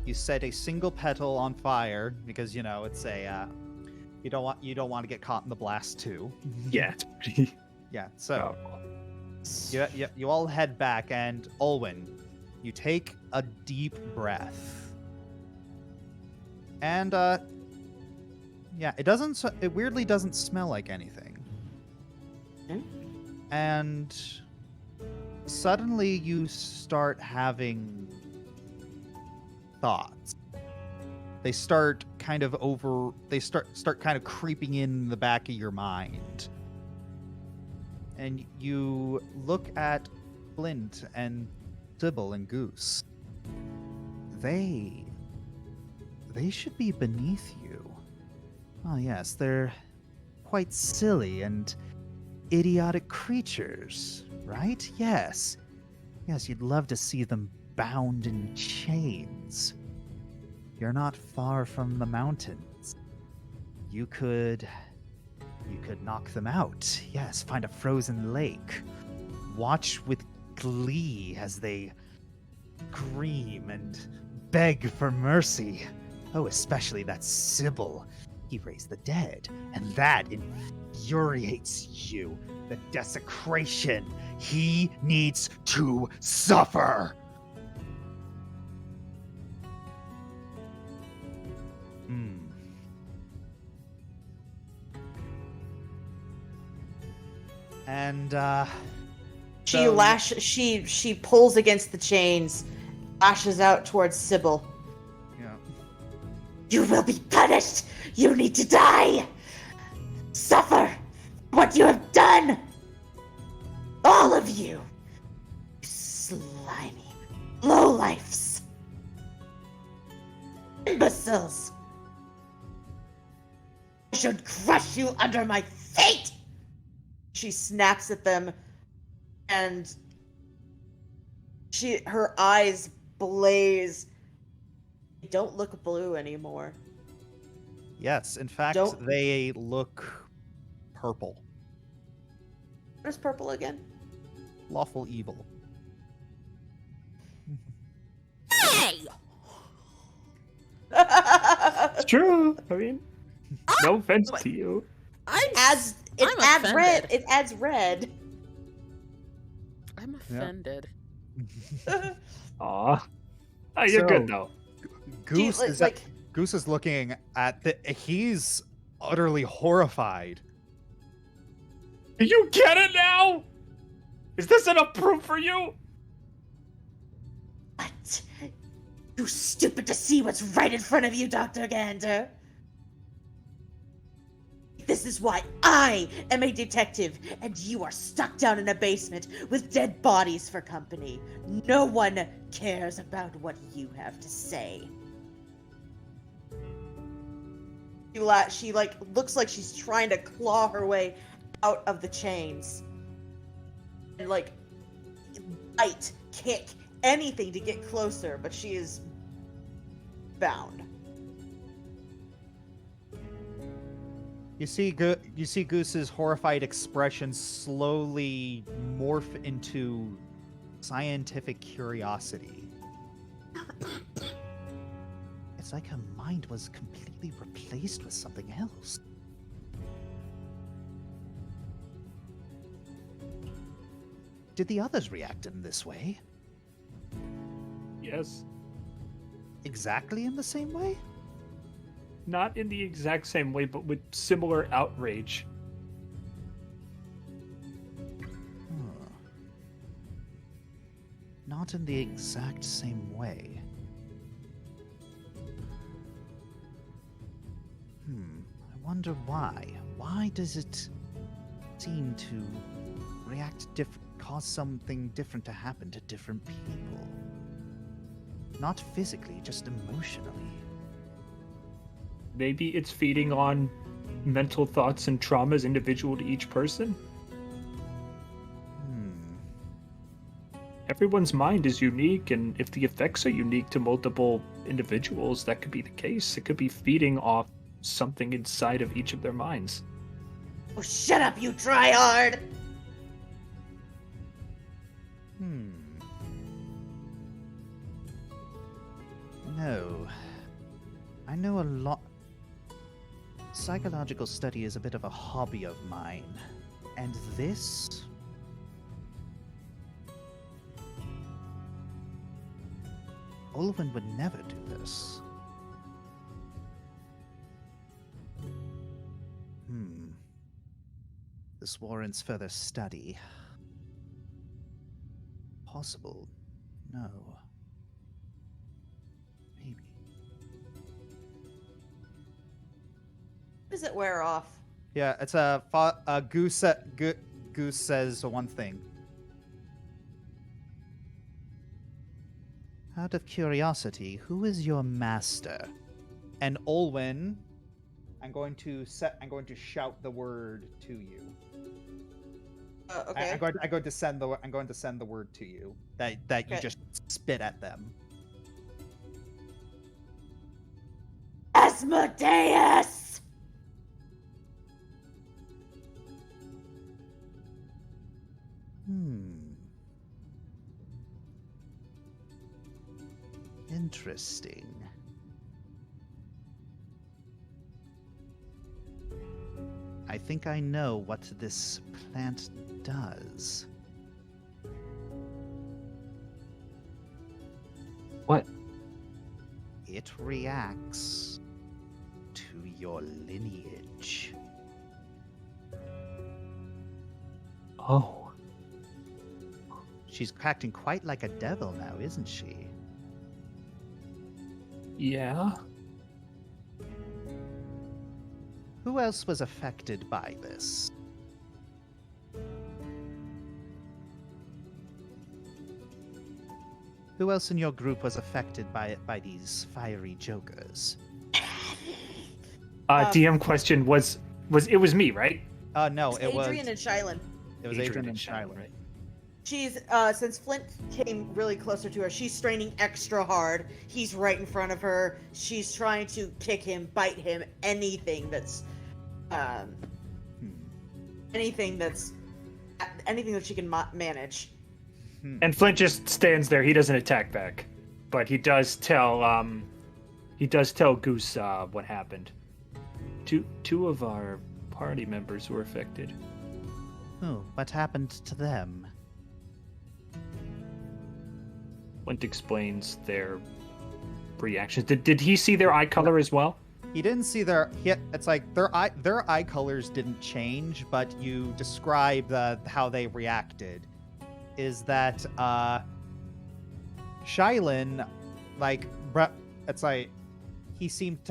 You set a single petal on fire because it's a you don't want to get caught in the blast too. Yeah, it's pretty. Yeah. So powerful. you all head back, and Olwen, you take a deep breath, and it weirdly doesn't smell like anything, and suddenly you start having thoughts. They start kind of creeping in the back of your mind. And you look at Flint and Sybil and Goose. They should be beneath you. Oh yes, they're quite silly and idiotic creatures, right? Yes. Yes, you'd love to see them bound in chains. You're not far from the mountains. You could knock them out. Yes, find a frozen lake. Watch with glee as they scream and beg for mercy. Oh, especially that Sybil. He raised the dead, and that infuriates you. The desecration. He needs to suffer. And she pulls against the chains, lashes out towards Sybil. Yeah. You will be punished. You need to die. Suffer what you have done. All of you. Slimy lowlifes. Imbeciles. I should crush you under my feet. She snaps at them, and her eyes blaze. They don't look blue anymore. Yes, in fact, they look purple. What is purple again? Lawful evil. Hey! It's true. I mean, no offense to you. I'm offended. It adds red. I'm offended. Aw. Oh, you're good though. Goose is looking at he's utterly horrified. Do you get it now? Is this enough proof for you? What? Too stupid to see what's right in front of you, Dr. Gander. This is why I am a detective, and you are stuck down in a basement with dead bodies for company. No one cares about what you have to say. She looks like she's trying to claw her way out of the chains. And bite, kick, anything to get closer, but she is bound. You see Goose's horrified expression slowly morph into scientific curiosity. It's like her mind was completely replaced with something else. Did the others react in this way? Yes. Exactly in the same way? Not in the exact same way, but with similar outrage. Not in the exact same way. I wonder why. Why does it seem to cause something different to happen to different people? Not physically, just emotionally. Maybe it's feeding on mental thoughts and traumas individual to each person. Everyone's mind is unique, and if the effects are unique to multiple individuals, that could be the case. It could be feeding off something inside of each of their minds. Oh, shut up, you tryhard! No. I know a lot. Psychological study is a bit of a hobby of mine. And this? Olwen would never do this. This warrants further study. Possible? No. Maybe. Does it wear off? Yeah, it's Goose. Goose says one thing. Out of curiosity, who is your master? And Olwen, I'm going to shout the word to you. Okay. I'm going to send the word to you that you just spit at them. Asmodeus! Interesting. I think I know what this plant does. What? It reacts to your lineage. Oh. She's acting quite like a devil now, isn't she? Yeah. Who else was affected by this? Who else in your group was affected by these fiery jokers? DM question was it was me, right? No, it was Adrian and Shylin. It was Adrian and Shylin. Right? She's since Flint came really closer to her, she's straining extra hard. He's right in front of her. She's trying to kick him, bite him, anything that she can manage. And Flint just stands there. He doesn't attack back, but he does tell Goose what happened. Two of our party members were affected. Oh, what happened to them? Flint explains their reactions. Did he see their eye color as well? He didn't see their. It's like their eye colors didn't change, but you describe how they reacted. Is that Shylin, it's like he seemed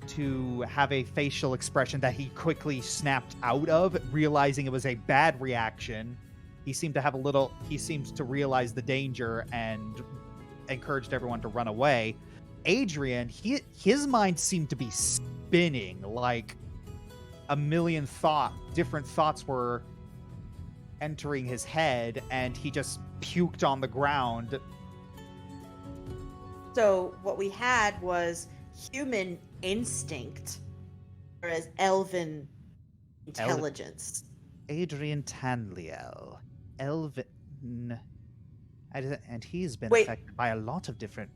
to have a facial expression that he quickly snapped out of, realizing it was a bad reaction. He seemed to realize the danger and encouraged everyone to run away. Adrian, his mind seemed to be spinning, like a million different thoughts were entering his head, and he just puked on the ground. So what we had was human instinct, whereas elven intelligence. Adrian Tanliel. Elven. And he's been Wait. affected by a lot of different...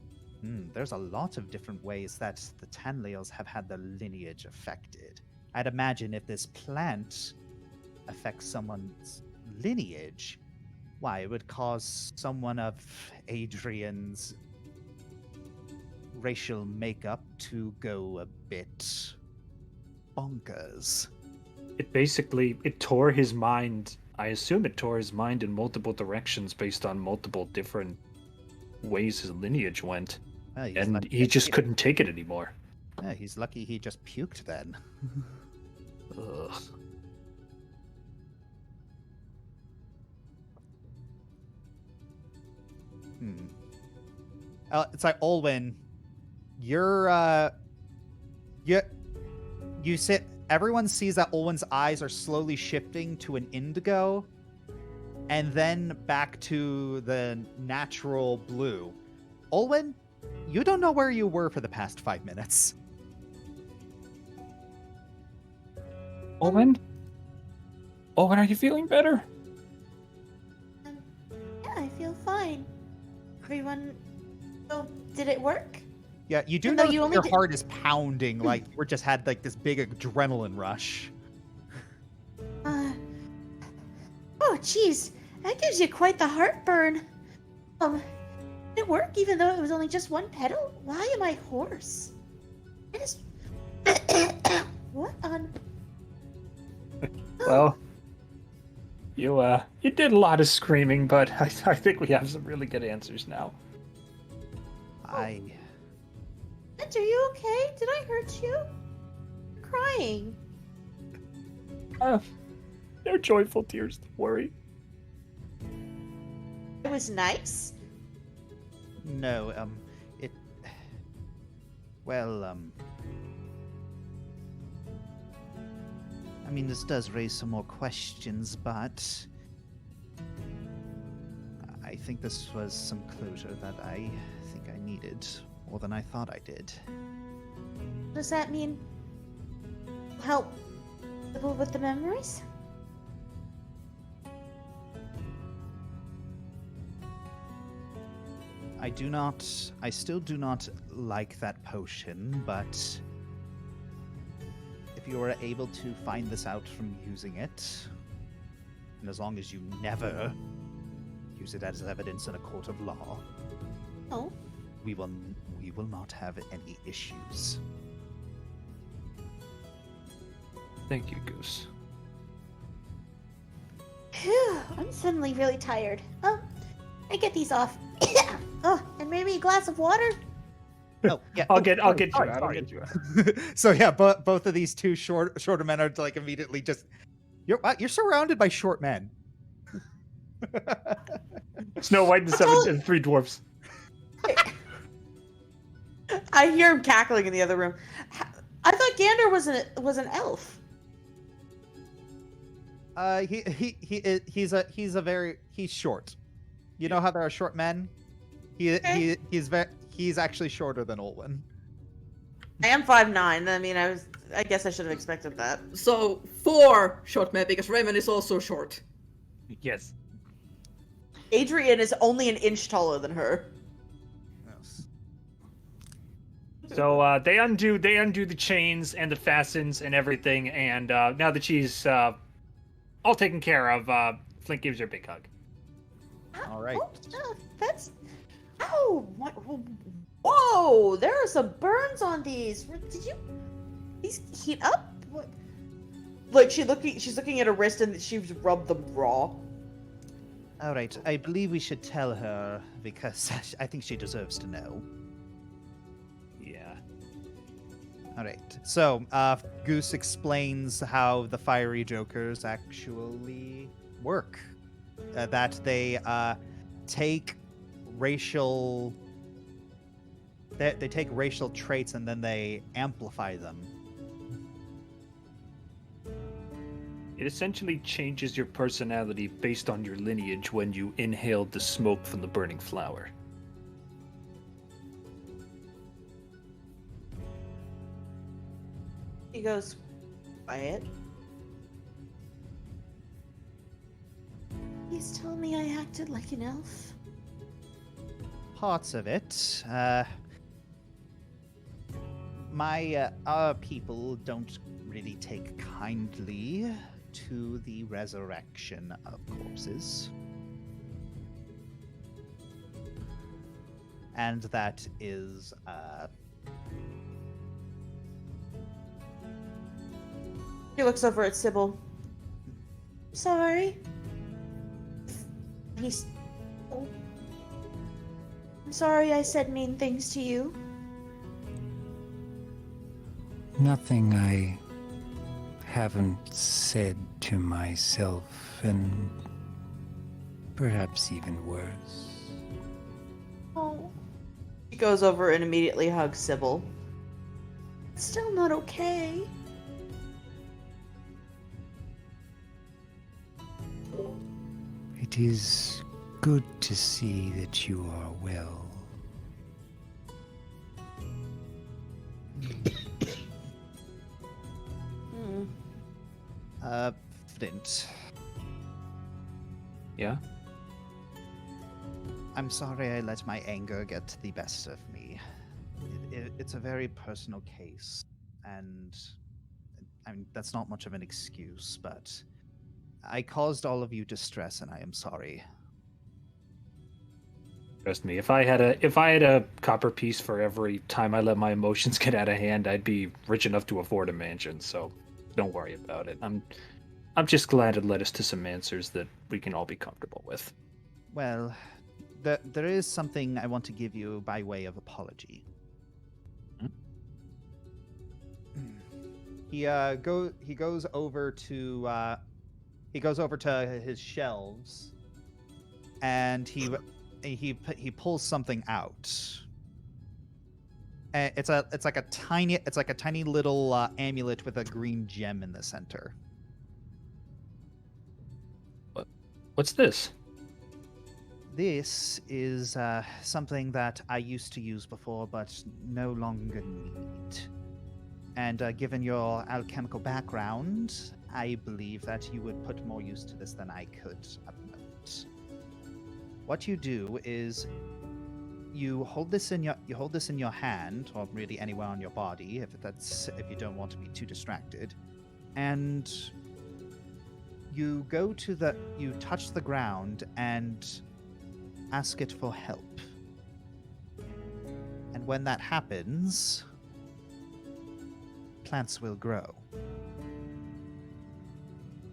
there's a lot of different ways that the Tanliels have had their lineage affected. I'd imagine if this plant affects someone's lineage, why, it would cause someone of Adrian's racial makeup to go a bit bonkers. It tore his mind. I assume it tore his mind in multiple directions based on multiple different ways his lineage went. Well, and he just couldn't take it anymore. Yeah, he's lucky he just puked then. Ugh. It's like, Olwen, you sit. Everyone sees that Olwen's eyes are slowly shifting to an indigo, and then back to the natural blue. Olwen, you don't know where you were for the past 5 minutes. Olwen, are you feeling better? Yeah, I feel fine. Everyone, did it work? Yeah, you do Even though know you that only your did- heart is pounding like you just had like this big adrenaline rush. Oh, jeez. That gives you quite the heartburn. Did it work even though it was only just one petal? Why am I hoarse? I just... What on... Well, you did a lot of screaming, but I think we have some really good answers now. I Are you okay? Did I hurt you? You're crying. They're joyful tears, don't worry. It was nice. no, it well, I mean this does raise some more questions, but I think this was some closure that I think I needed more than I thought I did. Does that mean help people with the memories? I still do not like that potion, but if you were able to find this out from using it, and as long as you never use it as evidence in a court of law, No. we will not have any issues. Thank you, Goose. Phew, I'm suddenly really tired. Oh, I get these off. Oh, and maybe a glass of water? Oh, yeah. I'll oh, get sorry, you sorry, out. I'll sorry. get you out. So yeah, both of these two shorter men are like immediately just you're surrounded by short men. Snow White and the Seven and Three Dwarfs. I hear him cackling in the other room. I thought Gander was an elf. He's short. You know how there are short men? He's actually shorter than Olwen. I am 5'9". I mean, I guess I should have expected that. So 4 short men because Raymond is also short. Yes. Adrian is only an inch taller than her. Yes. So they undo the chains and the fastens and everything, and now that she's all taken care of, Flint gives her a big hug. All right. Oh, that's... Oh, what? Whoa! There are some burns on these. Did you... These heat up? What? Like, she's looking at her wrist and she's rubbed them raw. All right. I believe we should tell her because I think she deserves to know. Yeah. All right. So, Goose explains how the fiery jokers actually work. That they take racial. They take racial traits and then they amplify them. It essentially changes your personality based on your lineage when you inhaled the smoke from the burning flower. He goes, quiet. Please tell me I acted like an elf. Parts of it. Our people don't really take kindly to the resurrection of corpses. And that is, He looks over at Sybil. Sorry. He's... Oh. I'm sorry I said mean things to you. Nothing I haven't said to myself, and perhaps even worse. Oh. He goes over and immediately hugs Sybil. It's still not okay. It is good to see that you are well. Flint. Yeah? I'm sorry I let my anger get the best of me. it's a very personal case, and I mean that's not much of an excuse, but I caused all of you distress, and I am sorry. Trust me, if I had a copper piece for every time I let my emotions get out of hand, I'd be rich enough to afford a mansion. So, don't worry about it. I'm just glad it led us to some answers that we can all be comfortable with. Well, there is something I want to give you by way of apology. He goes over to his shelves, and he pulls something out. And it's like a tiny little amulet with a green gem in the center. What's this? This is something that I used to use before, but no longer need. And given your alchemical background, I believe that you would put more use to this than I could at the moment. What you do is you hold this in your hand, or really anywhere on your body, if you don't want to be too distracted, and you touch the ground and ask it for help. And when that happens, plants will grow.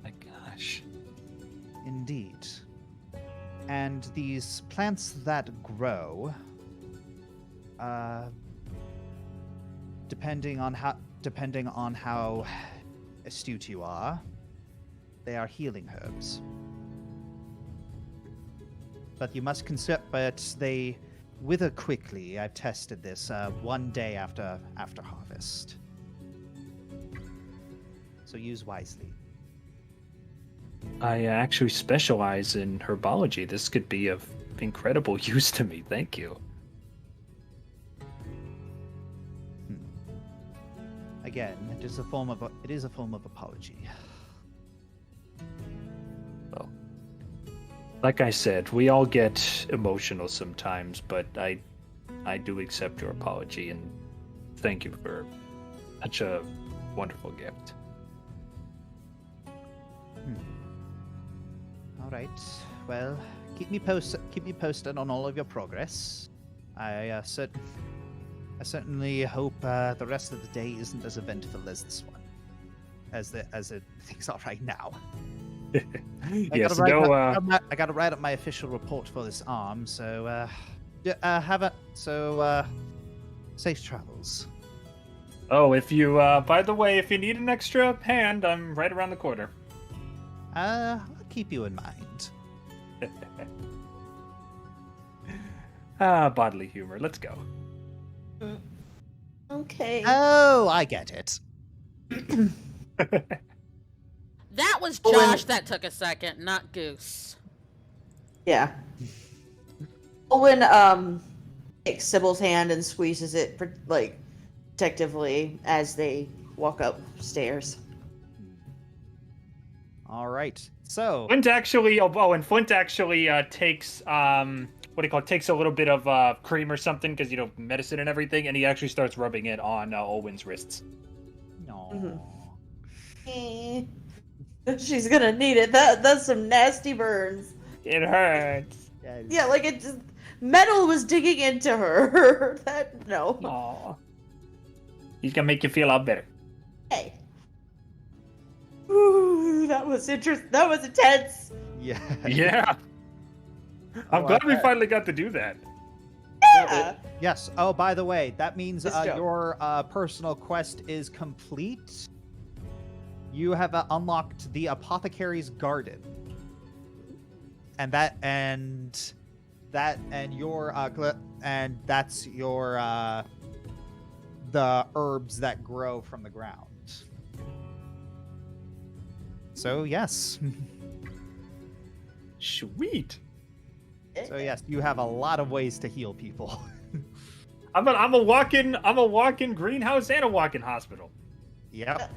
My gosh. Indeed. And these plants that grow, depending on how astute you are, they are healing herbs. But you must but they wither quickly. I've tested this 1 day after harvest. So use wisely. I actually specialize in herbology. This could be of incredible use to me. Thank you. Again, it is a form of apology. Well, like I said, we all get emotional sometimes, but I do accept your apology and thank you for such a wonderful gift. All right. Well, keep me posted on all of your progress. I certainly hope the rest of the day isn't as eventful as this one, as things are right now. Yes. I got to write up my official report for this arm, so safe travels. Oh, if you by the way, if you need an extra hand, I'm right around the corner. I'll keep you in mind. Bodily humor. Let's go. Okay. Oh, I get it. That was Josh that took a second, not Goose. Yeah. Owen takes Sybil's hand and squeezes it protectively as they walk upstairs. All right. So Flint actually takes takes a little bit of cream or something, because medicine and everything, and he actually starts rubbing it on Owen's wrists. no. She's gonna need it. That's some nasty burns. It hurts. Yeah, like it just metal was digging into her. No. Aw. He's gonna make you feel a lot better. Hey. Ooh, that was interesting. That was intense. Yeah. Yeah. I'm glad we finally got to do that. Yeah. Yes. Oh, by the way, that means This joke. your personal quest is complete. You have unlocked the apothecary's garden, and that's your the herbs that grow from the ground. So yes. Sweet. So yes, you have a lot of ways to heal people. I'm a walk-in greenhouse and a walk-in hospital. Yep.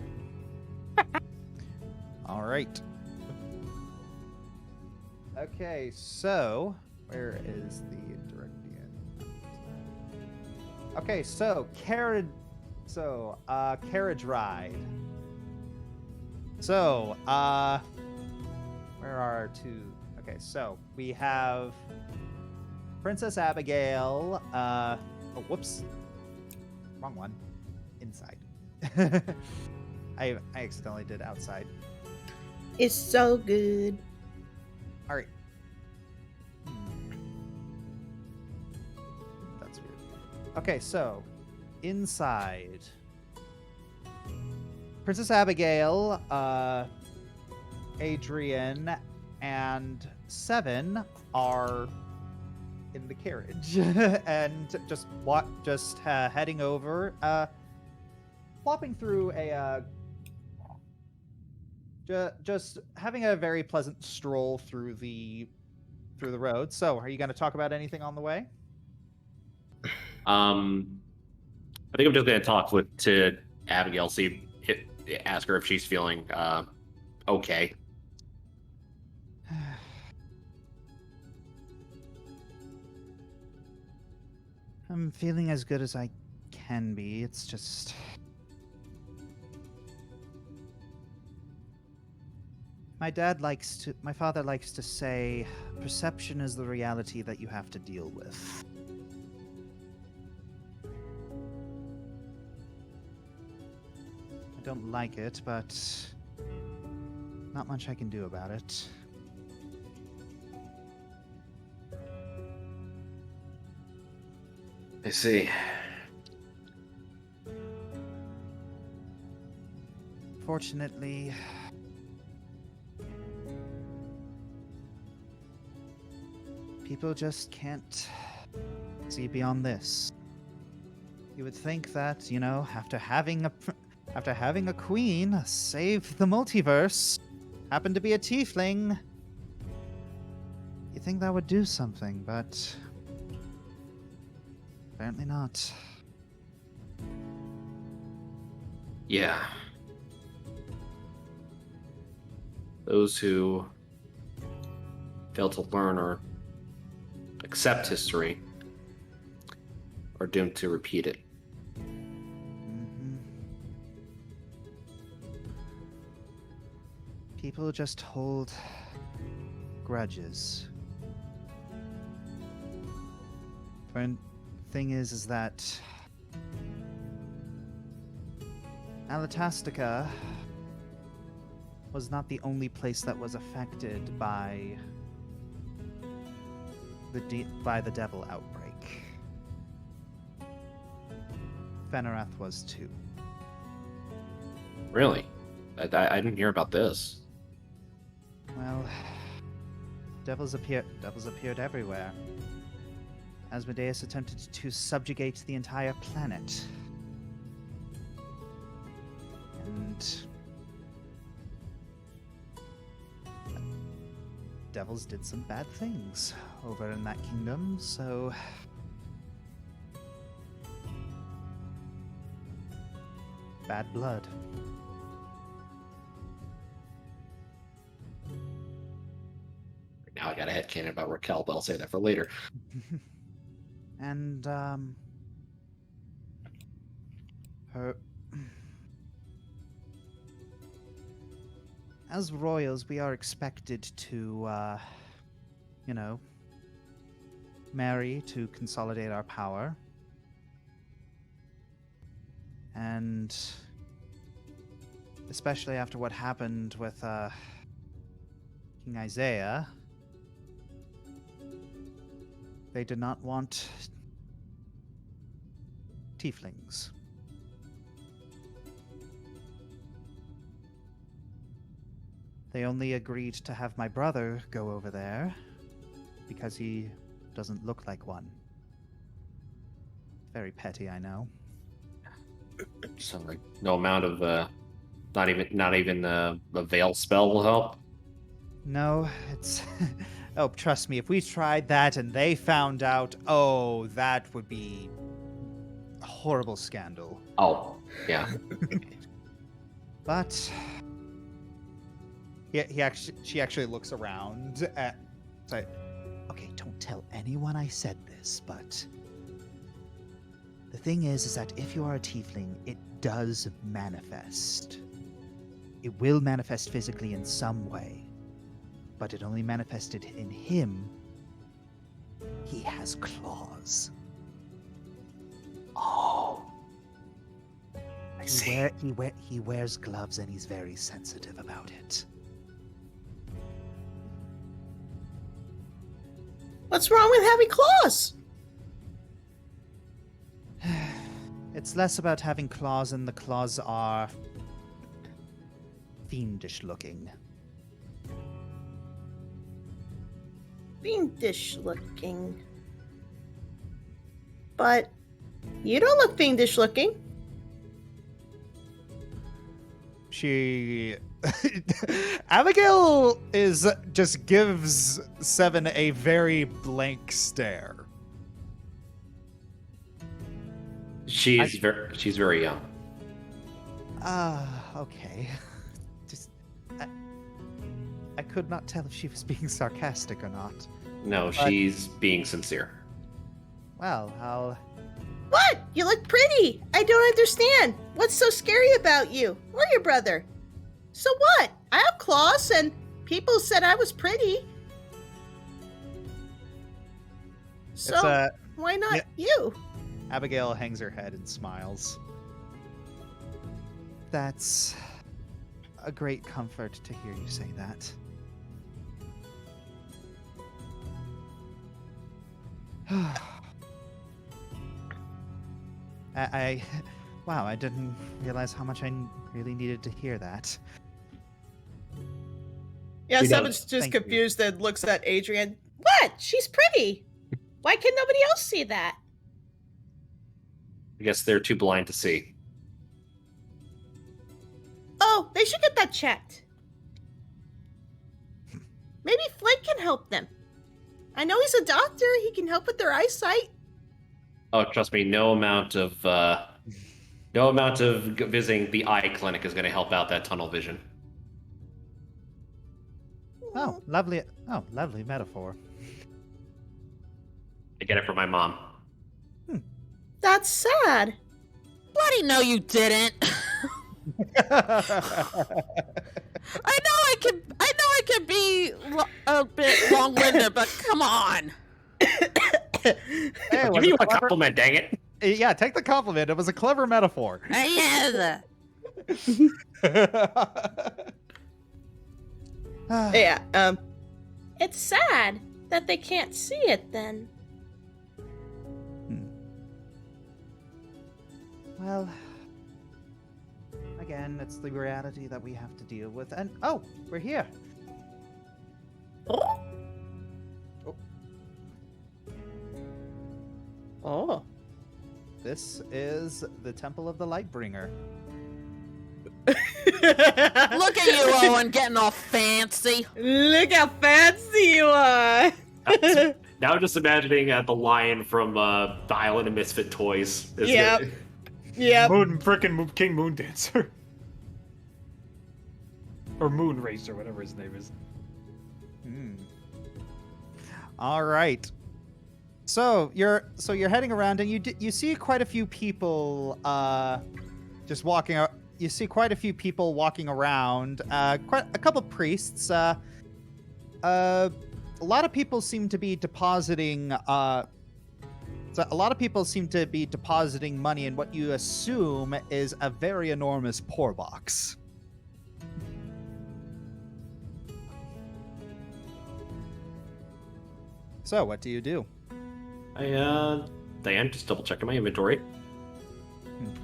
All right. Okay, so where is the Directian? Okay, so carriage ride. So, where are our two? Okay, so we have Princess Abigail. Oh, whoops, wrong one. Inside. I accidentally did outside. It's so good. All right. That's weird. Okay, so inside. Princess Abigail, Adrian, and Seven are in the carriage and just heading over, flopping through a just having a very pleasant stroll through the road. So, are you going to talk about anything on the way? I think I'm just gonna talk to Abigail, ask her if she's feeling okay. I'm feeling as good as I can be. It's just my father likes to say, perception is the reality that you have to deal with. I don't like it, but not much I can do about it. I see. Fortunately, people just can't see beyond this. You would think that, after having a queen save the multiverse, happened to be a tiefling, you think that would do something, but apparently not. Yeah. Those who fail to learn or accept history are doomed to repeat it. Mhm. People just hold grudges. The thing is that Alatastica was not the only place that was affected by the devil outbreak. Fenerath was too. Really? I didn't hear about this. Well, devils appeared everywhere. Asmodeus attempted to subjugate the entire planet. And devils did some bad things over in that kingdom, so bad blood. Now I got a headcanon about Raquel, but I'll say that for later. And her as royals, we are expected to marry to consolidate our power. And especially after what happened with King Isaiah, they did not want tieflings. They only agreed to have my brother go over there because he doesn't look like one. Very petty, I know. So like no amount of not even a veil spell will help. No, it's oh, trust me, if we tried that and they found out, oh, that would be a horrible scandal. Oh, yeah. But she actually looks around at. It's like, okay, don't tell anyone I said this, but The thing is that if you are a tiefling, it does manifest. It will manifest physically in some way, but it only manifested in him. He has claws. Oh. I see. He wears gloves and he's very sensitive about it. What's wrong with having claws? It's less about having claws, and the claws are fiendish looking. Fiendish looking. But you don't look fiendish looking. She Abigail just gives Seven a very blank stare. She's very young. Okay. Just I could not tell if she was being sarcastic or not. No, she's being sincere. Well, I'll What? You look pretty. I don't understand. What's so scary about you or your brother? So what? I have claws and people said I was pretty. So why not you? Abigail hangs her head and smiles. That's a great comfort to hear you say that. Wow, I didn't realize how much I really needed to hear that. Yeah, She Seven's does. just Thank you. confused and looks at Adrian. What? She's pretty. Why can nobody else see that? I guess they're too blind to see. Oh, they should get that checked. Maybe Flint can help them. I know he's a doctor. He can help with their eyesight. Oh, trust me, no amount of visiting the eye clinic is going to help out that tunnel vision. Oh, lovely metaphor. I get it from my mom. That's sad. Bloody no, you didn't. I know I can be a bit long-winded, but come on. Hey, I'll was give you it a clever? compliment, dang it. Yeah, take the compliment. It was a clever metaphor. Yes. Yeah, it's sad that they can't see it then. Well, again, it's the reality that we have to deal with. And oh, we're here. Oh. Oh. Oh. This is the Temple of the Lightbringer. Look at you, Owen, getting all fancy. Look how fancy you are. Now I'm just imagining the lion from the Island of Misfit Toys. Yep. Yep. King Moon Dancer. Or Moon Racer, whatever his name is. All right. So you're heading around, and you see quite a few people just walking. You see quite a few people walking around. Quite a couple priests. A lot of people seem to be depositing. So a lot of people seem to be depositing money in what you assume is a very enormous poor box. So what do you do? Diane, just double checking my inventory.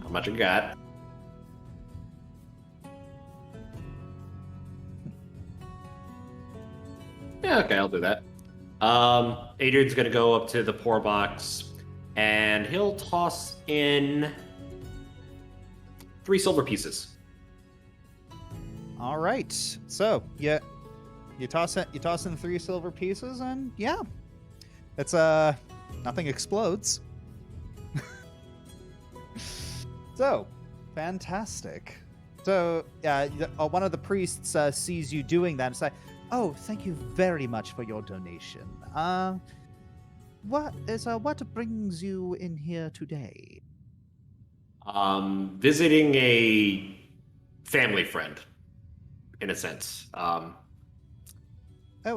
How much I got? Yeah, okay, I'll do that. Adrian's gonna go up to the poor box, and he'll toss in 3 silver pieces. All right. So you toss in 3 silver pieces, and yeah, it's nothing explodes. So fantastic. So one of the priests sees you doing that and say, "Oh, thank you very much for your donation. What brings you in here today?" Visiting a family friend, in a sense. Oh,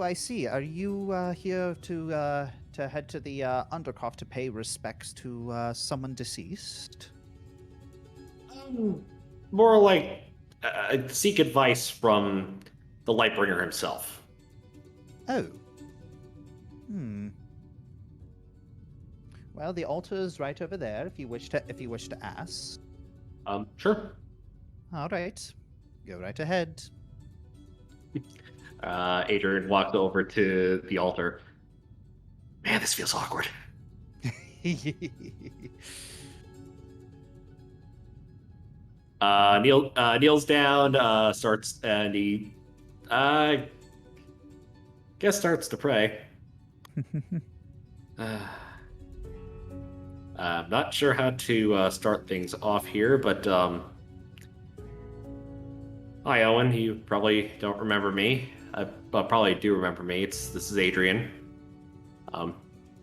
I see. Are you here to head to the Undercroft to pay respects to someone deceased? More like seek advice from the Lightbringer himself. Oh. Well, the altar is right over there. If you wish to ask. Sure. All right. Go right ahead. Adrian walks over to the altar. Man, this feels awkward. Kneels down, starts, and he, guess starts to pray. I'm not sure how to start things off here, but hi, Owen. You probably don't remember me. Well, probably do remember me. This is Adrian,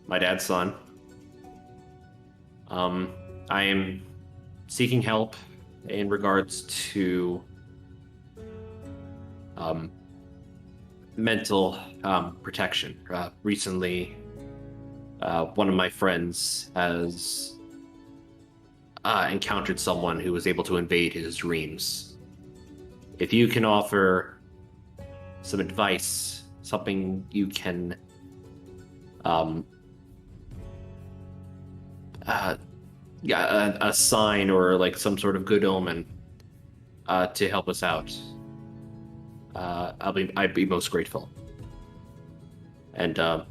my dad's son. I am seeking help in regards to mental protection. Recently, one of my friends has encountered someone who was able to invade his dreams. If you can offer some advice, something you can a sign or like some sort of good omen to help us out, I'd be most grateful. And for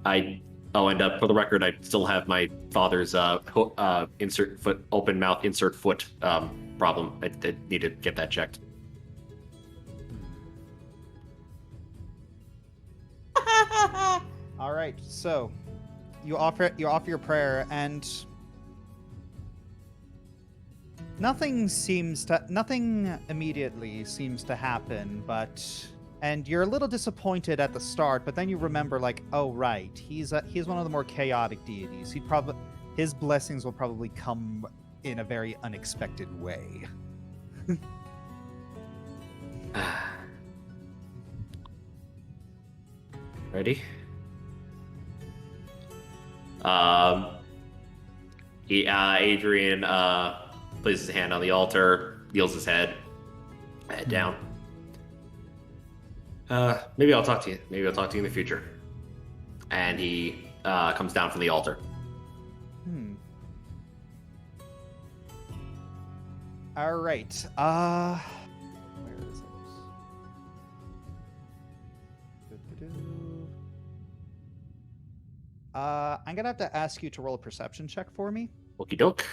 the record, I still have my father's open mouth, insert foot problem. I need to get that checked. All right. So, you offer your prayer, and nothing immediately seems to happen, and you're a little disappointed at the start, but then you remember, like, oh right, he's one of the more chaotic deities. His blessings will probably come in a very unexpected way. Ready? Adrian places his hand on the altar, kneels his head down. Maybe I'll talk to you. Maybe I'll talk to you in the future. And he comes down from the altar. All right. Where is it? I'm gonna have to ask you to roll a perception check for me. Okie doke.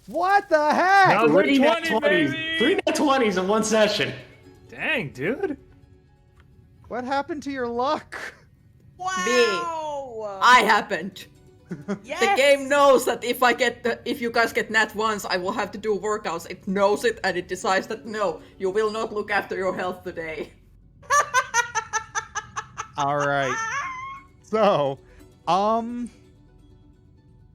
What the heck? Now we're 3 nat 20, 20s. baby! 3 nat 20s in one session. Dang, dude. What happened to your luck? Wow! I happened. Yes! The game knows that if you guys get nat ones, I will have to do workouts. It knows it, and it decides that no, you will not look after your health today. All right. So,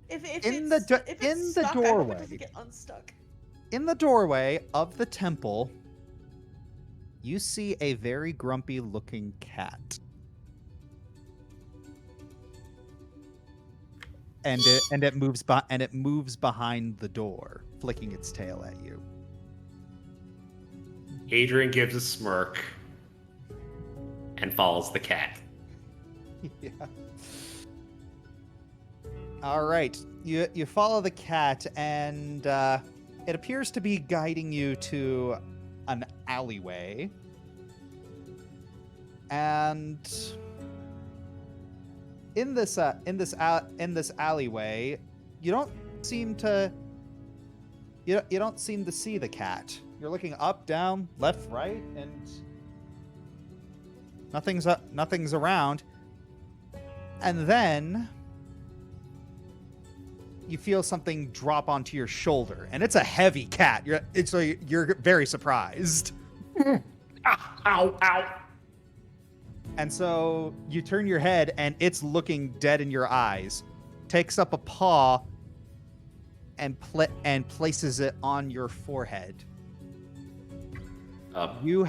If in it's the stuck, I hope it doorway. doesn't get unstuck. In the doorway of the temple, you see a very grumpy-looking cat. And it moves behind the door, flicking its tail at you. Adrian gives a smirk and follows the cat. Yeah. All right, you follow the cat, and it appears to be guiding you to an alleyway. And in this alleyway, you don't seem to see the cat. You're looking up, down, left, right, and nothing's around. And then you feel something drop onto your shoulder, and it's a heavy cat. You're very surprised. Ow, ow. And so you turn your head, and it's looking dead in your eyes. Takes up a paw and places it on your forehead. You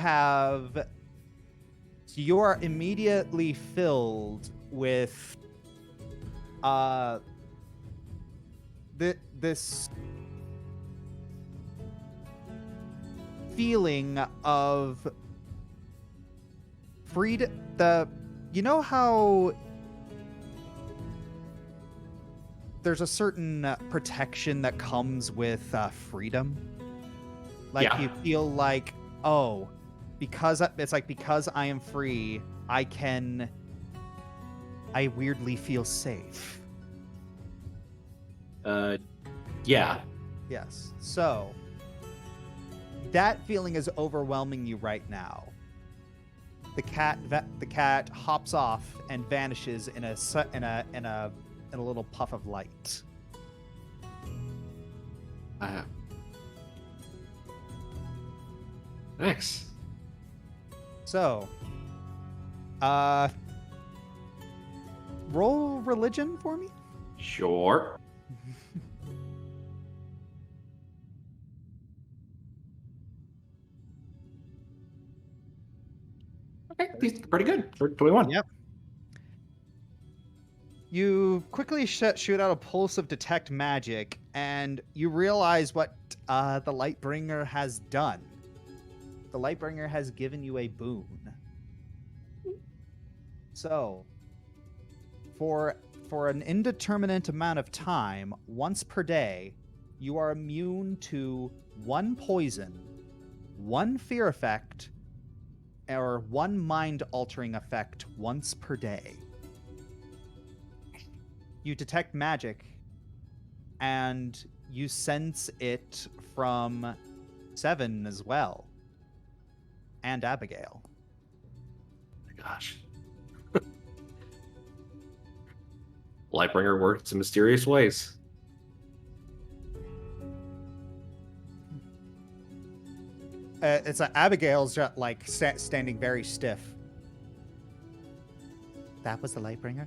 are immediately filled with this feeling of freedom. You know how there's a certain protection that comes with freedom? Like, Yeah. you feel like, oh, because I am free, I weirdly feel safe. Yeah. Yes. So that feeling is overwhelming you right now. The cat hops off and vanishes in a little puff of light. Thanks. So, roll religion for me. Sure. Okay, he's pretty good for 21. Yep. You quickly shoot out a pulse of detect magic, and you realize what the Lightbringer has done. The Lightbringer has given you a boon. So, for an indeterminate amount of time, once per day, you are immune to 1 poison, 1 fear effect, or 1 mind-altering effect once per day. You detect magic, and you sense it from Seven as well, and Abigail. Oh my gosh. Lightbringer works in mysterious ways. It's Abigail's just like standing very stiff. That was the Lightbringer?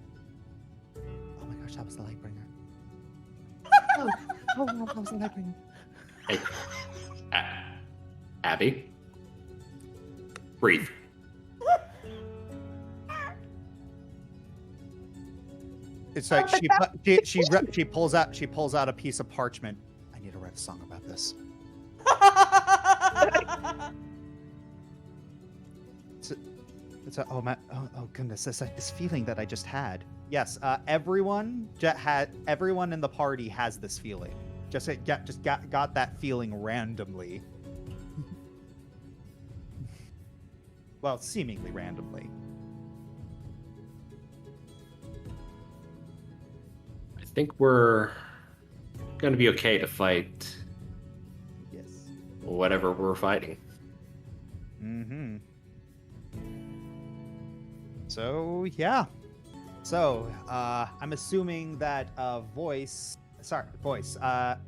Oh my gosh, that was the Lightbringer. oh, that was the Lightbringer. Hey, Abby, breathe. It's like she pulls out a piece of parchment. I need to write a song about this. Oh goodness, this feeling that I just had. Yes, everyone in the party has this feeling. Just got that feeling randomly. Well, seemingly randomly. I think we're gonna be okay to fight Yes. whatever we're fighting. Mm-hmm. So, yeah. So, I'm assuming that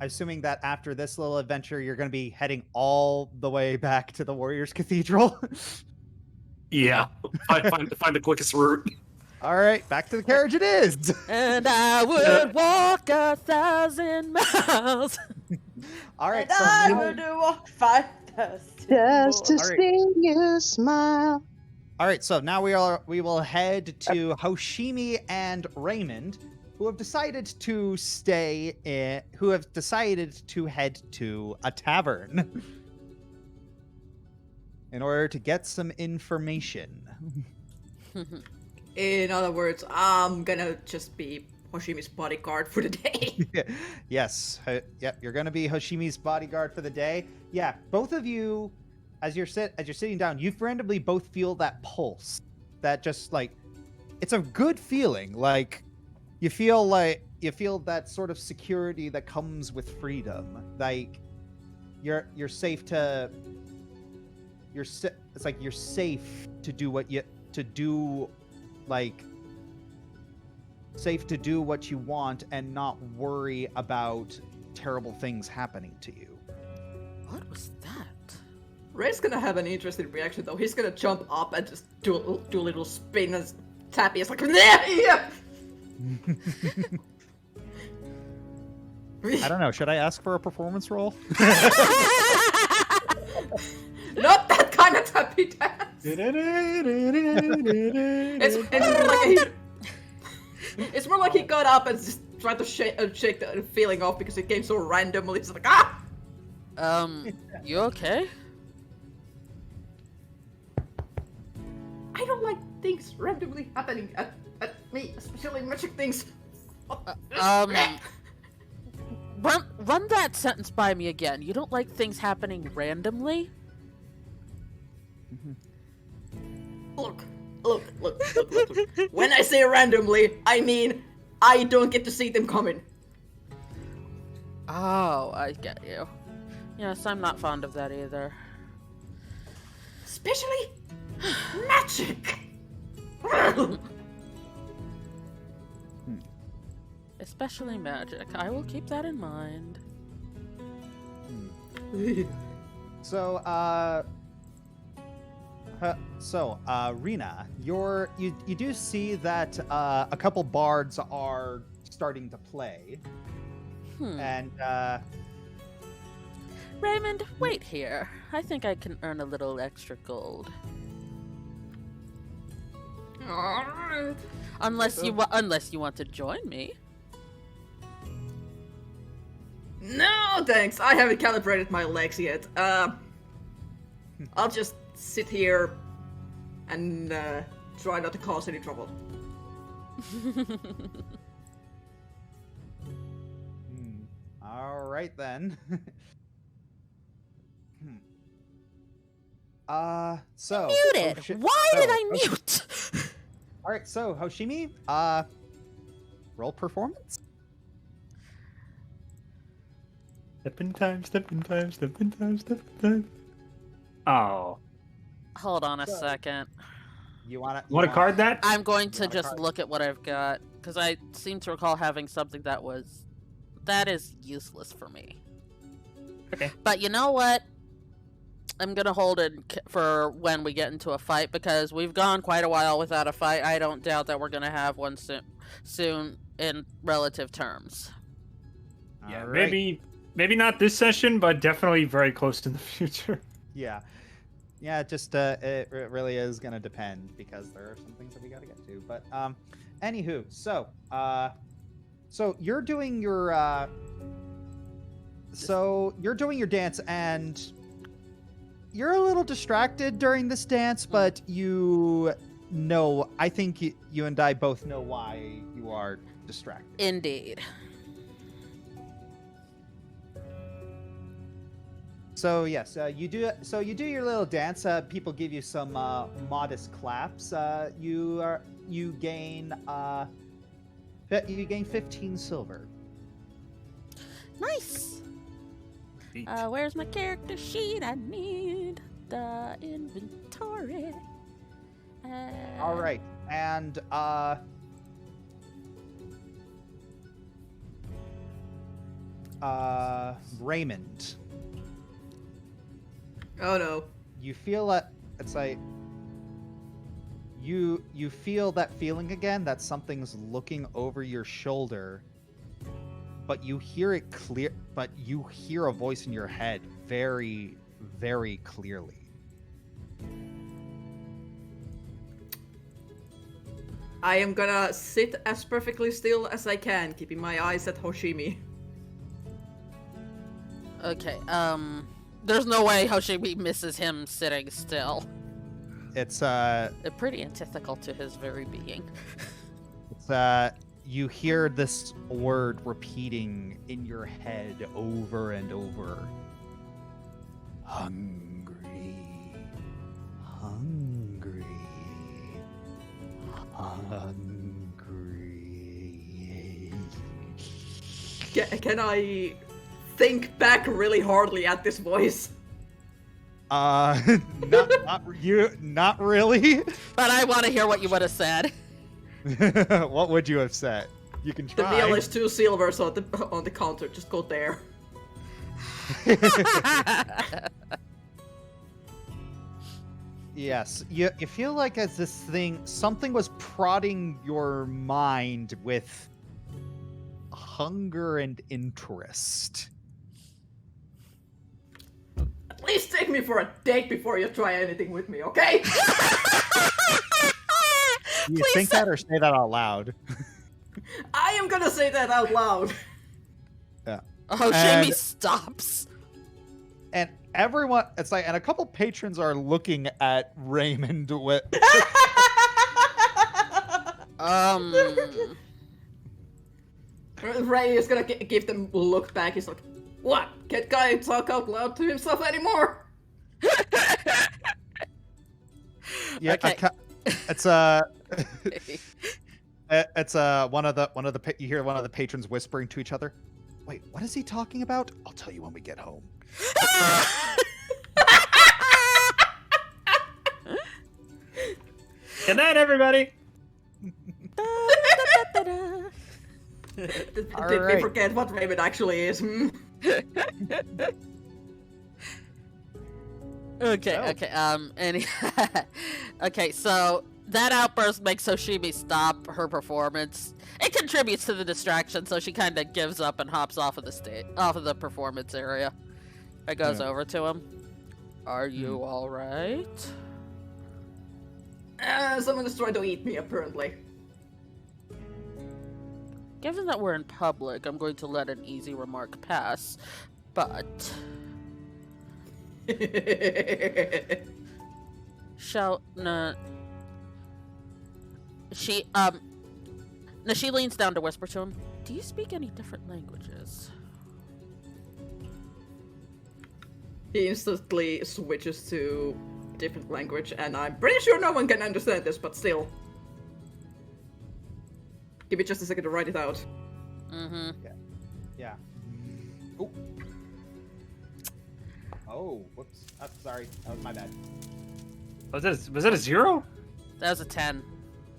assuming that after this little adventure, you're going to be heading all the way back to the Warriors Cathedral. Yeah, find the quickest route. All right, back to the carriage it is. And I would walk 1,000 miles. All right, And I would walk 5,000 Just to All right. see you smile. All right, so now we will head to Hoshimi and Raymond, who have decided to head to a tavern in order to get some information. In other words, I'm gonna just be Hoshimi's bodyguard for the day. Yes. Yep, you're going to be Hoshimi's bodyguard for the day. Yeah, both of you, as you're sitting down, you randomly both feel that pulse. That just like, it's a good feeling. Like, you feel that sort of security that comes with freedom. Like, you're safe to. It's like you're safe to do what you safe to do what you want and not worry about terrible things happening to you. What was that? Ray's gonna have an interesting reaction though. He's gonna jump up and just do a little spin and tap. He's like, yeah. I don't know. Should I ask for a performance roll? Not that kind of tappy dance. It's more like he got up and just tried to shake the feeling off because it came so randomly. It's like, ah! You okay? I don't like things randomly happening at me, especially magic things. Run that sentence by me again. You don't like things happening randomly? Look. When I say randomly, I mean I don't get to see them coming. Oh, I get you. Yes, I'm not fond of that either. Especially magic. Especially magic. I will keep that in mind. So, Rena, you do see that a couple bards are starting to play, and Raymond, wait here. I think I can earn a little extra gold. Alright. Unless you want to join me. No, thanks. I haven't calibrated my legs yet. I'll just sit here and try not to cause any trouble. All right then. So Muted. Why did I mute? All right, so Hoshimi, roll performance. Stepping time. Oh. Hold on a second. You want Want to card that? I'm going to just look at what I've got because I seem to recall having something that is useless for me. Okay. But you know what? I'm gonna hold it for when we get into a fight because we've gone quite a while without a fight. I don't doubt that we're gonna have one soon in relative terms. Yeah, All right. maybe not this session, but definitely very close in the future. Yeah. Just it really is gonna depend because there are some things that we gotta get to. But anywho, so you're doing your dance and you're a little distracted during this dance, but I think you and I both know why you are distracted. Indeed. So yes, you do your little dance. People give you some modest claps. You gain 15 silver. Nice. Where's my character sheet? I need the inventory. All right, and Raymond. Oh no. You feel that it's like you feel that feeling again that something's looking over your shoulder, but you hear it clear. But you hear a voice in your head very, very clearly. I am gonna sit as perfectly still as I can, keeping my eyes at Hoshimi. Okay. There's no way Hoshimi misses him sitting still. It's Pretty antithetical to his very being. you hear this word repeating in your head over and over. Hungry. Hungry. Hungry. Can I think back really hardly at this voice? Not really. But I want to hear what you would have said. What would you have said? You can The try. meal is 2 silver, so on the counter, just go there. Yes, you feel like as this thing, something was prodding your mind with hunger and interest. At least take me for a date before you try anything with me, okay? Do you Please think that or say that out loud? I am gonna say that out loud. Yeah. Oh, And- Shamie stops. And everyone, it's like, and a couple patrons are looking at Raymond with. Ray is gonna give them a look back. He's like, what? Can't guy talk out loud to himself anymore? Yeah, Okay. it's it's one of the you hear one of the patrons whispering to each other. Wait, what is he talking about? I'll tell you when we get home. Good night, everybody. Did we Alright. forget what Raymond actually is? Okay, Oh. okay, okay, so that outburst makes Hoshimi stop her performance. It contributes to the distraction, so she kind of gives up and hops off of the performance area. It goes Yeah. over to him. Are you all right? Someone is trying to eat me, apparently. Given that we're in public, I'm going to let an easy remark pass, but she leans down to whisper to him. Do you speak any different languages? He instantly switches to different language, and I'm pretty sure no one can understand this, but still. Give me just a second to write it out. Mm-hmm. Yeah. Oh. Oh, whoops. Oh, sorry. That was my bad. Was that a 0? That was a 10.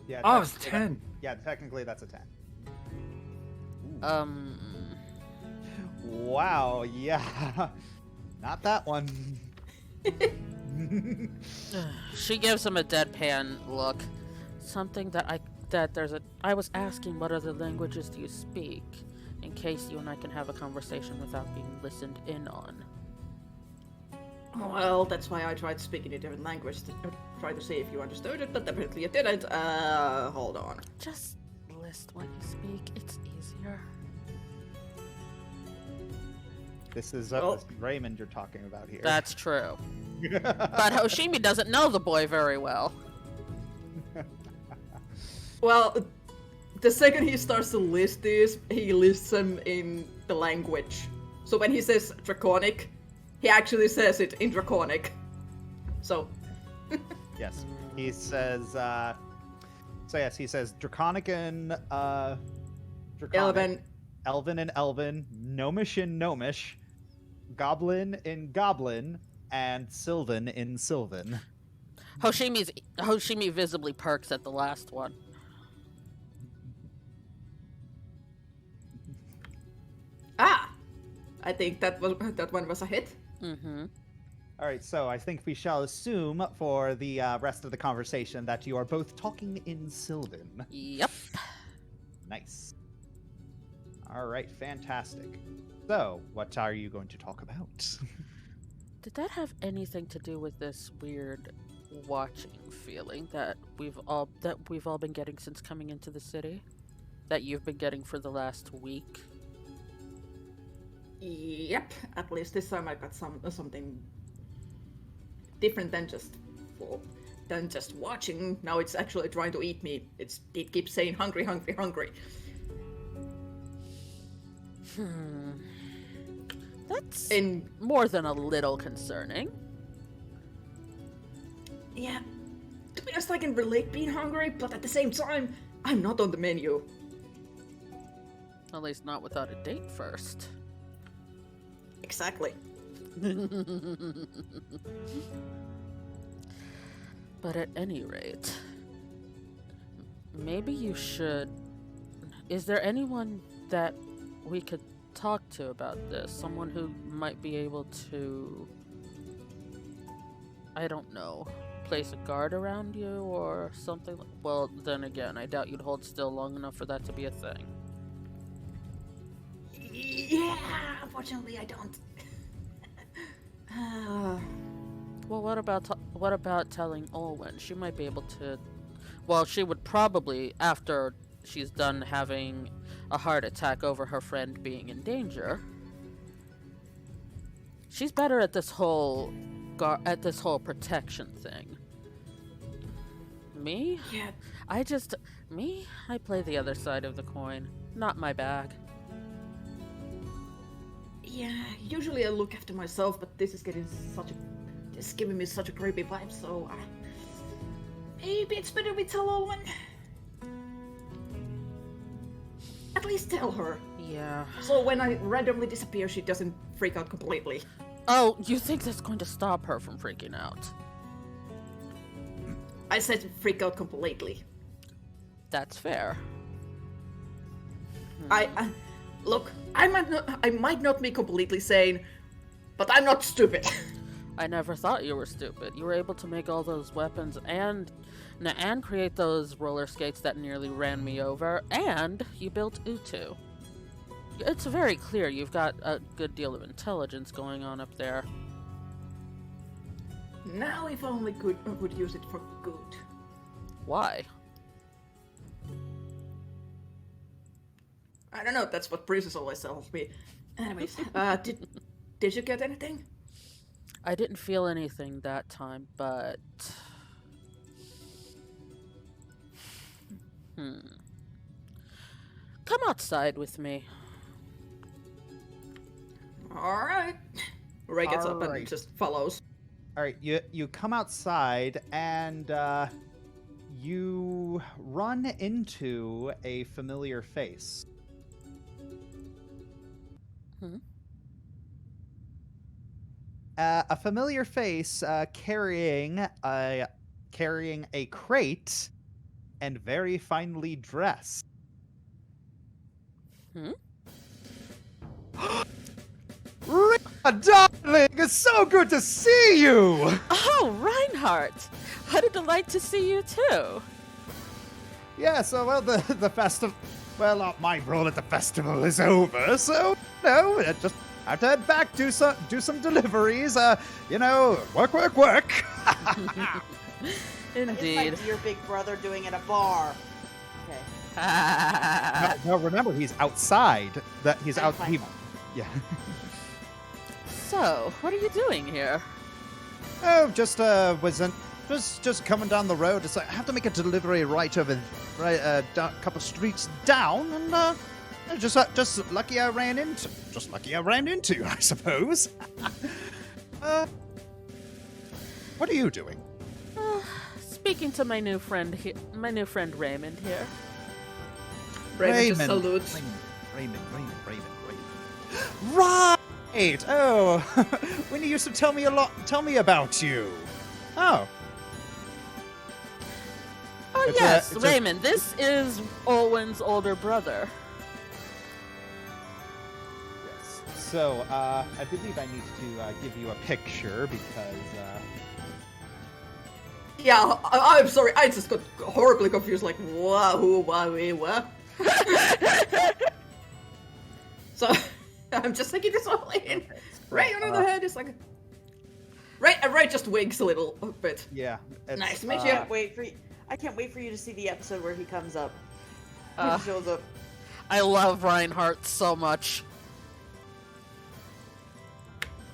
Yeah. Oh, it was technically 10. Yeah, technically that's a 10. Wow, yeah. Not that one. She gives him a deadpan look. Something I was asking what other languages do you speak, in case you and I can have a conversation without being listened in on. Well, that's why I tried speaking a different language to try to see if you understood it, but apparently you didn't. Hold on. Just list what you speak, it's easier. This is Raymond you're talking about here. That's true. But Hoshimi doesn't know the boy very well. Well, the second he starts to list these, he lists them in the language. So when he says Draconic, he actually says it in Draconic. So. Yes. He says, he says Draconic and, Draconic. Elven and Elven, Gnomish and Gnomish, Goblin in Goblin, and Sylvan in Sylvan. Hoshimi visibly perks at the last one. Ah! I think that one was a hit. Mm-hmm. All right, so I think we shall assume for the rest of the conversation that you are both talking in Sylvan. Yep. Nice. All right, fantastic. So, what are you going to talk about? Did that have anything to do with this weird watching feeling that we've all been getting since coming into the city? That you've been getting for the last week? Yep. At least this time I got something different than just watching. Now it's actually trying to eat me. It keeps saying hungry, hungry, hungry. That's And more than a little concerning. yeah, to be honest, I can relate being hungry, but at the same time, I'm not on the menu. At least not without a date first. Exactly. But at any rate, maybe you should... Is there anyone that we could talk to about this? Someone who might be able to... I don't know. place a guard around you or something? Well, then again, I doubt you'd hold still long enough for that to be a thing. Yeah, unfortunately, I don't. Well, what about telling Olwen? She might be able to. Well, she would probably, after she's done having a heart attack over her friend being in danger. She's better at this whole protection thing. Me? Yeah. I play the other side of the coin. Not my bag. Yeah, usually I look after myself, but this is giving me such a creepy vibe, so maybe it's better we tell Owen. At least tell her. Yeah. So when I randomly disappear, she doesn't freak out completely. Oh, you think that's going to stop her from freaking out? I said freak out completely. That's fair. Look, I might not be completely sane, but I'm not stupid. I never thought you were stupid. You were able to make all those weapons and create those roller skates that nearly ran me over, and you built Utu. It's very clear you've got a good deal of intelligence going on up there. Now if only would use it for good. Why? I don't know, that's what Princess always tells me. Anyways, did you get anything? I didn't feel anything that time, but... Come outside with me. Alright. Ray gets up and Alright. just follows. All right, you come outside and you run into a familiar face. A familiar face carrying a crate and very finely dressed. Rita, darling, it's so good to see you! Oh, Reinhardt! What a delight to see you too! Yeah, so, well, the festival... Well, my role at the festival is over, so, I just have to head back, do some deliveries, work. Indeed. It's like your big brother doing at a bar. Okay. No, remember, he's outside. He's out... Fine. Yeah. So, what are you doing here? Oh, just coming down the road. It's like I have to make a delivery down a couple streets down, and just lucky I ran into. I suppose. What are you doing? Speaking to my new friend Raymond here. Raymond just salutes. Raymond. Right. Oh, when you used to tell me about you. Oh. Oh, It's yes, a- Raymond. This is Olwen's older brother. Yes. So, I believe I need to give you a picture because. Yeah, I'm sorry, I just got horribly confused, like, what? So, I'm just taking this all in. Ray, on the other hand, is like... Ray just winks a little bit. Yeah. Nice to meet I you. can't wait for you to see the episode where he comes up. He shows up. I love Reinhardt so much.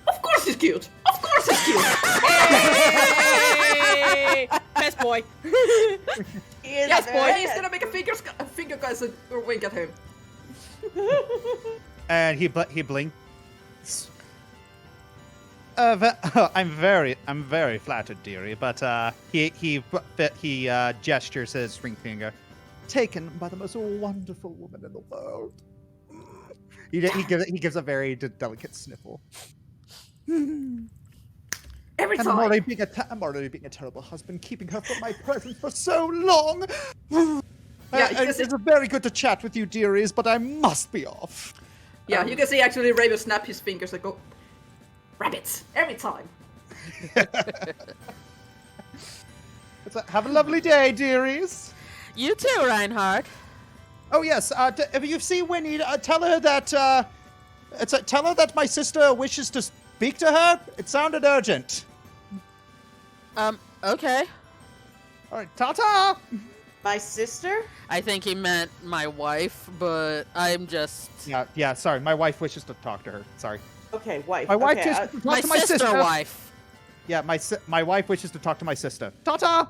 Of course he's cute! Of course he's cute! Hey! Best boy. Yes, boy, he's gonna make a finger guys or wink at him. And he blinks. I'm very flattered, dearie. But he gestures his ring finger, taken by the most wonderful woman in the world. He gives a very delicate sniffle. Every And time. I'm already being a terrible husband, keeping her from my presence for so long. Yeah, because it's very good to chat with you, dearies, but I must be off. Yeah, you can see actually Ray will snap his fingers and go, rabbits, every time. Have a lovely day, dearies. You too, Reinhardt. Oh yes. If you see Winnie, tell her that. Tell her that my sister wishes to speak to her. It sounded urgent. Okay. All right. Ta-ta. My sister? I think he meant my wife, but I'm just... Yeah. Sorry, my wife wishes to talk to her. Sorry. Okay, wife. My wife okay, wishes to talk My to my sister sister. wife. Yeah, my wife wishes to talk to my sister. Ta-ta.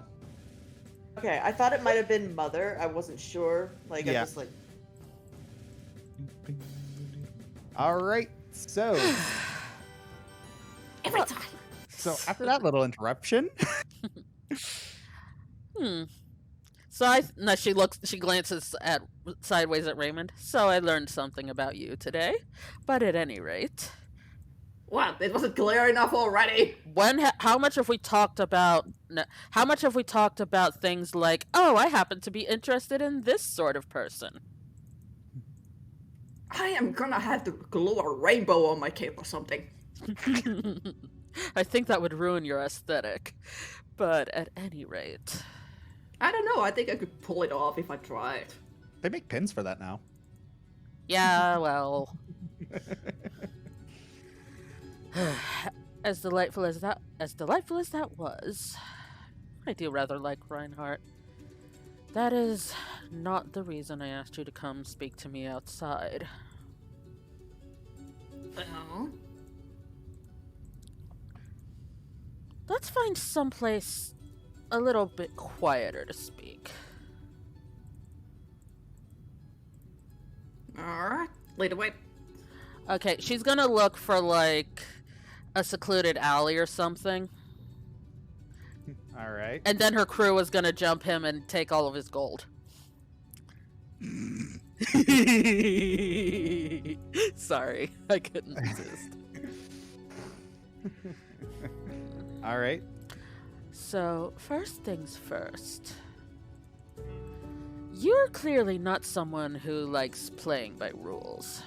okay, I thought it might have been mother. I wasn't sure. Like, I Yeah. was like, All right. So. Every time. So after that little interruption. So she glances sideways at Raymond. So I learned something about you today. But at any rate, What? It wasn't clear enough already. how much have we talked about things like, oh, I happen to be interested in this sort of person? I am gonna have to glue a rainbow on my cape or something. I think that would ruin your aesthetic. But at any rate, I don't know, I think I could pull it off if I tried. They make pins for that now. yeah, well, as delightful as that was, I do rather like Reinhardt. That is not the reason I asked you to come speak to me outside. Oh? Let's find someplace a little bit quieter to speak. Alright, lead the way. Okay, she's gonna look for, like, a secluded alley or something. All right. And then her crew is gonna jump him and take all of his gold. Sorry, I couldn't resist. All right. So, first things first. You're clearly not someone who likes playing by rules.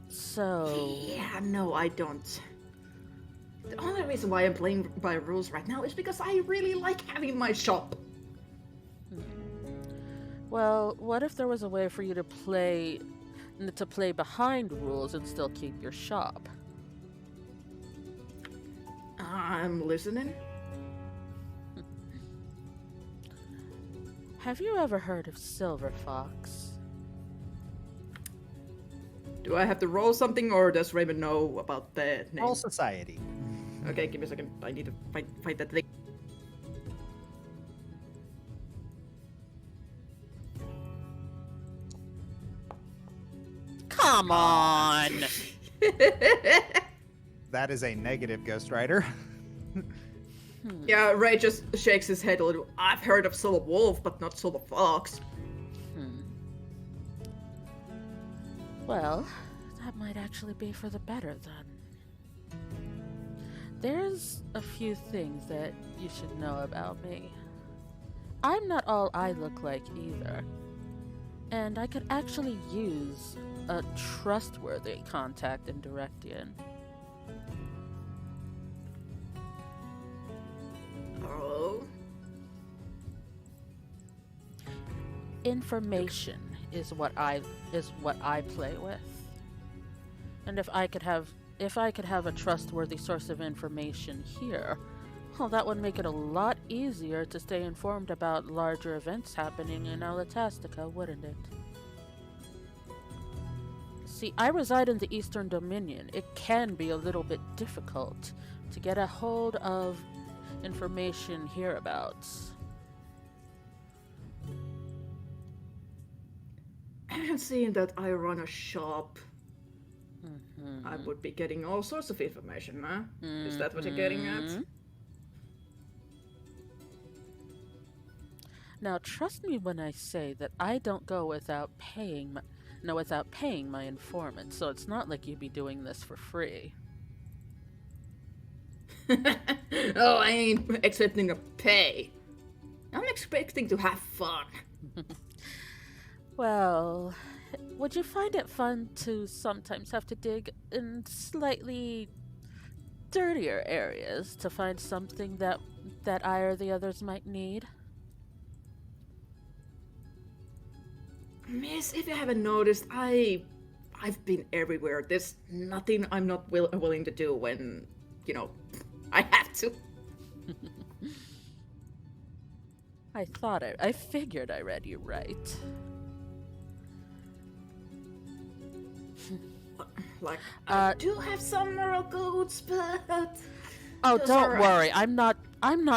So... Yeah, no, I don't. The only reason why I'm playing by rules right now is because I really like having my shop. Well, what if there was a way for you to play behind rules and still keep your shop? I'm listening. Have you ever heard of Silver Fox? Do I have to roll something, or does Raymond know about the name? All society. Okay, give me a second. I need to find that thing. Come on! That is a negative, Ghost Rider. Yeah, Ray just shakes his head a little. I've heard of Silver Wolf, but not Silver Fox. Well, that might actually be for the better then. There's a few things that you should know about me. I'm not all I look like either. And I could actually use a trustworthy contact in Direction. Oh? Information is what I play with. And if I could have a trustworthy source of information here, well, that would make it a lot easier to stay informed about larger events happening in Alatastica, wouldn't it? See, I reside in the Eastern Dominion. It can be a little bit difficult to get a hold of information hereabouts. And seeing that I run a shop, I would be getting all sorts of information, huh? Is that what you're getting at? Now, trust me when I say that I don't go without paying my informant, so it's not like you'd be doing this for free. Oh, I ain't expecting to pay. I'm expecting to have fun. Well, would you find it fun to sometimes have to dig in slightly dirtier areas to find something that I or the others might need. Miss, if you haven't noticed, I've been everywhere. There's nothing I'm not willing to do when, I have to. I figured I read you right. Like, I do have some moral codes, but Oh, those don't are- worry. I'm not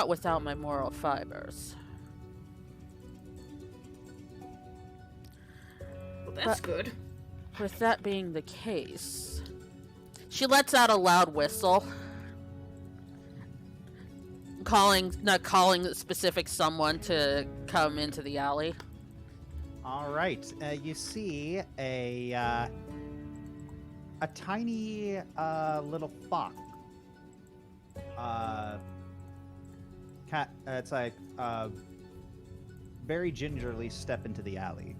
without my moral fibers. Well, that's good. With that being the case, she lets out a loud whistle, not calling the specific someone to come into the alley. All right. You see a tiny little fox. Cat. It's like very gingerly step into the alley.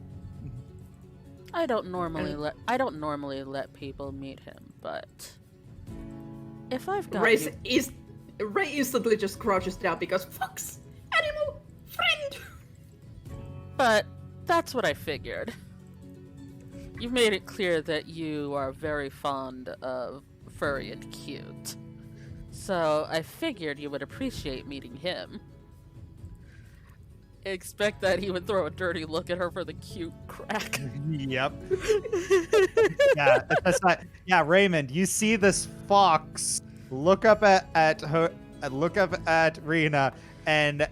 I don't normally let people meet him, but if I've got you... Ray instantly just crouches down because fox, animal, friend. But that's what I figured. You've made it clear that you are very fond of furry and cute. So I figured you would appreciate meeting him. Expect that he would throw a dirty look at her for the cute crack. Yep. Yeah, that's not. Yeah, Raymond, you see this fox look up at her, look up at Rena, and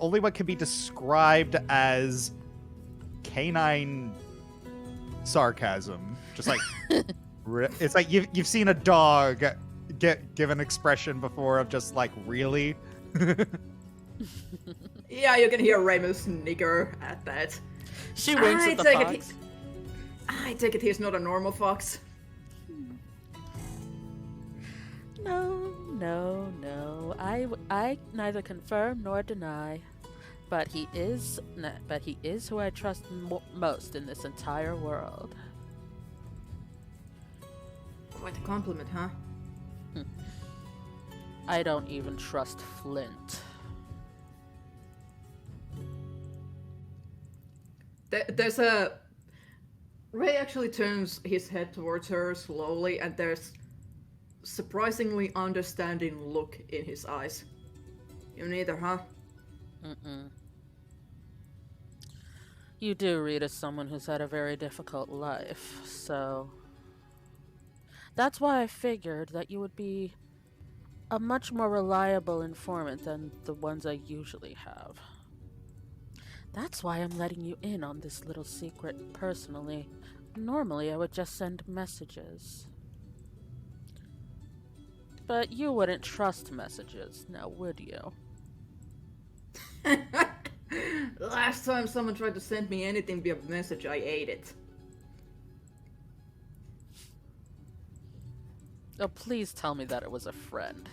only what can be described as canine sarcasm. Just like it's like you've seen a dog give an expression before of just like really. Yeah, you can hear Raymond snigger at that. She winks at the fox. I take it he's not a normal fox. No. I neither confirm nor deny, but he is who I trust most in this entire world. Quite a compliment, huh? I don't even trust Flint. There's a... Ray actually turns his head towards her slowly, and there's surprisingly understanding look in his eyes. You neither, huh? Mm-mm. You do read as someone who's had a very difficult life, so... That's why I figured that you would be a much more reliable informant than the ones I usually have. That's why I'm letting you in on this little secret personally. Normally, I would just send messages. But you wouldn't trust messages, now would you? Last time someone tried to send me anything via message, I ate it. Oh, please tell me that it was a friend.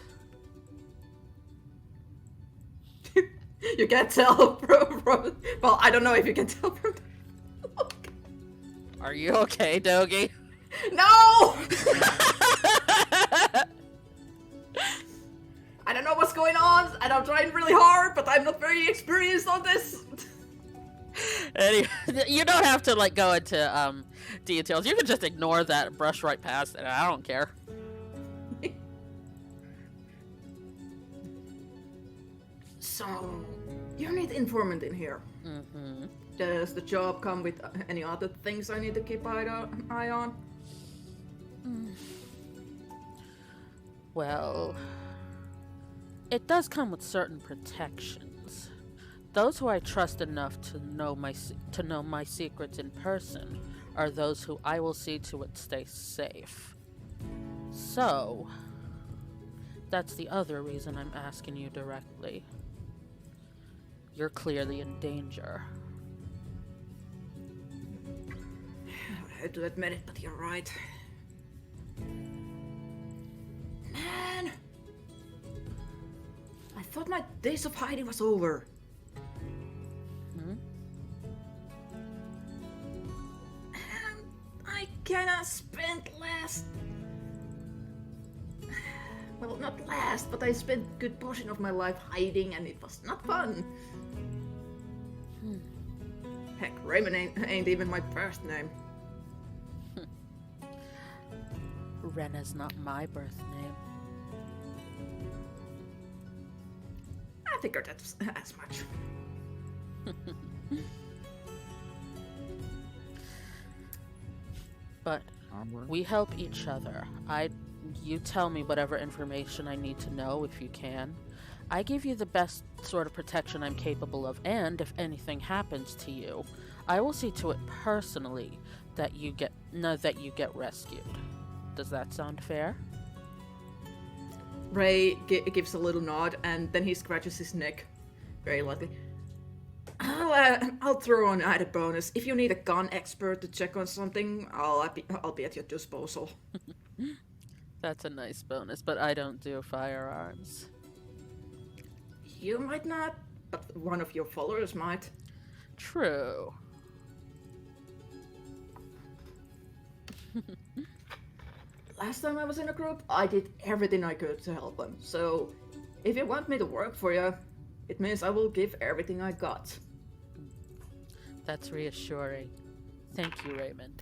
You can't tell from... Well, I don't know if you can tell from... Are you okay, Dogie? No! I don't know what's going on, and I'm trying really hard, but I'm not very experienced on this. Anyway, you don't have to like go into details. You can just ignore that and brush right past it. I don't care. So, you need informant in here. Mm-hmm. Does the job come with any other things I need to keep eye on? Well, it does come with certain protections. Those who I trust enough to know my secrets in person are those who I will see to it stay safe. So, that's the other reason I'm asking you directly. You're clearly in danger. I hate to admit it, but you're right. Man! I thought my days of hiding was over. Hmm? And I kinda spent last... Well, not last, but I spent a good portion of my life hiding, and it was not fun. Heck, Raymond ain't even my first name. Rena's not my birth name. I figured that's as much. But we help each other. You tell me whatever information I need to know if you can. I give you the best sort of protection I'm capable of, and if anything happens to you, I will see to it personally that you get rescued. Does that sound fair? Ray gives a little nod, and then he scratches his neck, very lightly. I'll throw on added bonus. If you need a gun expert to check on something, I'll be at your disposal. That's a nice bonus, but I don't do firearms. You might not, but one of your followers might. True. Last time I was in a group, I did everything I could to help them. So, if you want me to work for you, it means I will give everything I got. That's reassuring. Thank you, Raymond.